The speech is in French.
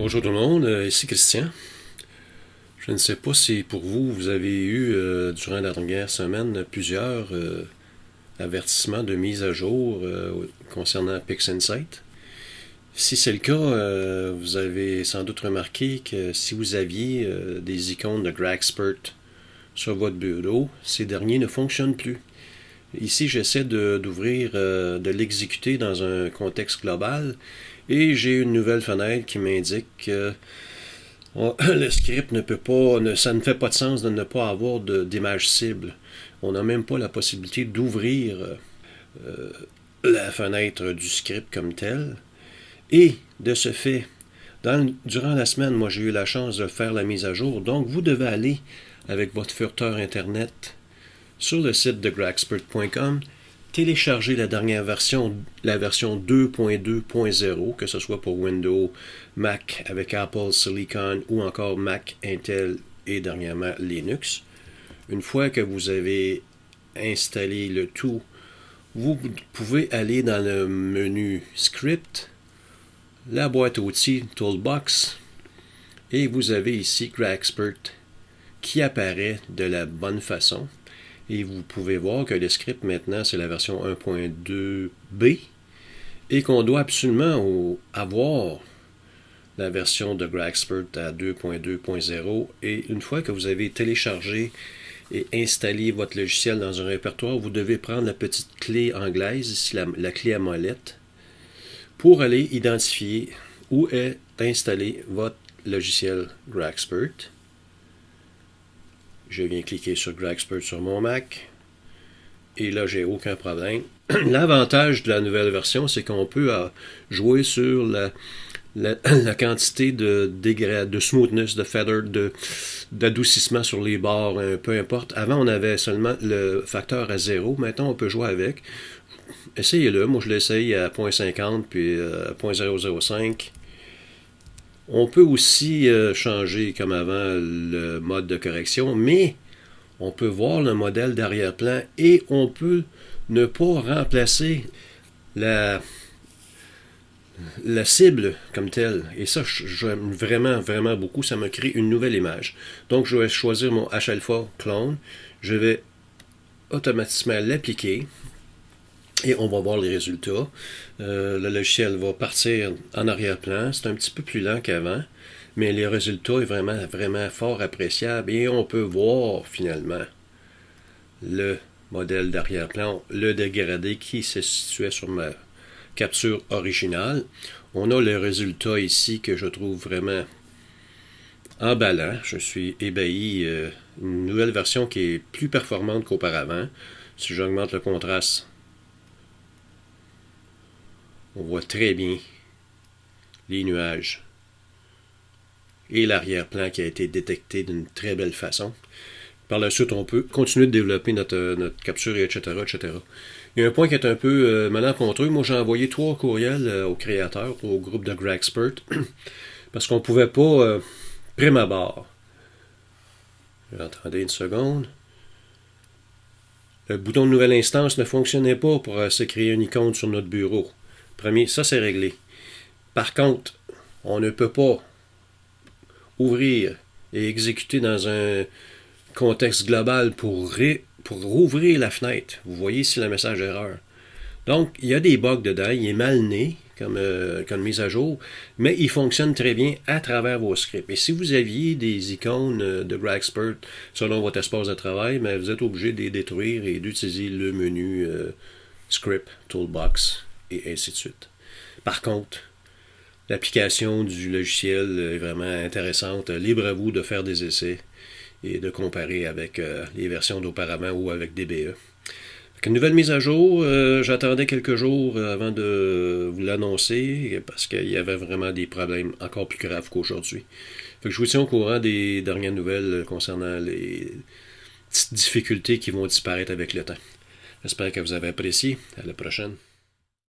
Bonjour tout le monde, ici Christian. Je ne sais pas si pour vous, vous avez eu durant la dernière semaine plusieurs avertissements de mise à jour concernant PixInsight. Si c'est le cas, vous avez sans doute remarqué que si vous aviez des icônes de GragSpert sur votre bureau, ces derniers ne fonctionnent plus. Ici, j'essaie d'ouvrir, de l'exécuter dans un contexte global et j'ai une nouvelle fenêtre qui m'indique que le script ne peut pas, ça ne fait pas de sens de ne pas avoir d'image cible. On n'a même pas la possibilité d'ouvrir la fenêtre du script comme telle. Et de ce fait, durant la semaine, moi j'ai eu la chance de faire la mise à jour. Donc vous devez aller avec votre furteur Internet sur le site de gragspert.com, télécharger la dernière version, la version 2.2.0, que ce soit pour Windows, Mac avec Apple Silicon ou encore Mac, Intel et dernièrement Linux. Une fois que vous avez installé le tout, vous pouvez aller dans le menu Script, la boîte à outils Toolbox, et vous avez ici GragSpert qui apparaît de la bonne façon. Et vous pouvez voir que le script maintenant c'est la version 1.2b et qu'on doit absolument avoir la version de GragSpert à 2.2.0. Et une fois que vous avez téléchargé et installé votre logiciel dans un répertoire, vous devez prendre la petite clé anglaise, ici la clé à molette, pour aller identifier où est installé votre logiciel GragSpert. Je viens cliquer sur GragSpert sur mon Mac. Et là, j'ai aucun problème. L'avantage de la nouvelle version, c'est qu'on peut jouer sur la quantité de smoothness, de feather, d'adoucissement sur les bords, peu importe. Avant, on avait seulement le facteur à 0. Maintenant, on peut jouer avec. Essayez-le. Moi, je l'essaye à 0.50 puis à 0.005. On peut aussi changer, comme avant, le mode de correction, mais on peut voir le modèle d'arrière-plan et on peut ne pas remplacer la cible comme telle. Et ça, j'aime vraiment, vraiment beaucoup. Ça me crée une nouvelle image. Donc, je vais choisir mon H-Alpha clone. Je vais automatiquement l'appliquer. Et on va voir les résultats. Le logiciel va partir en arrière-plan. C'est un petit peu plus lent qu'avant, mais les résultats est vraiment, vraiment fort appréciable. Et on peut voir finalement le modèle d'arrière-plan, le dégradé qui se situait sur ma capture originale. On a le résultat ici que je trouve vraiment emballant. Je suis ébahi. Une nouvelle version qui est plus performante qu'auparavant. Si j'augmente le contraste, on voit très bien les nuages et l'arrière-plan qui a été détecté d'une très belle façon. Par la suite, on peut continuer de développer notre capture, etc., etc. Il y a un point qui est un peu malencontreux. Moi, j'ai envoyé 3 courriels au créateur, au groupe de GragSpert, parce qu'on ne pouvait pas prime abord. Attendez une seconde. Le bouton de nouvelle instance ne fonctionnait pas pour se créer une icône sur notre bureau. Premier, ça c'est réglé. Par contre, on ne peut pas ouvrir et exécuter dans un contexte global pour rouvrir la fenêtre. Vous voyez ici le message erreur. Donc, il y a des bugs dedans. Il est mal né comme mise à jour, mais il fonctionne très bien à travers vos scripts. Et si vous aviez des icônes de GragSpert selon votre espace de travail, mais vous êtes obligé de les détruire et d'utiliser le menu Script, Toolbox, et ainsi de suite. Par contre, l'application du logiciel est vraiment intéressante. Libre à vous de faire des essais et de comparer avec les versions d'auparavant ou avec DBE. Une nouvelle mise à jour, j'attendais quelques jours avant de vous l'annoncer parce qu'il y avait vraiment des problèmes encore plus graves qu'aujourd'hui. Je vous tiens au courant des dernières nouvelles concernant les petites difficultés qui vont disparaître avec le temps. J'espère que vous avez apprécié. À la prochaine.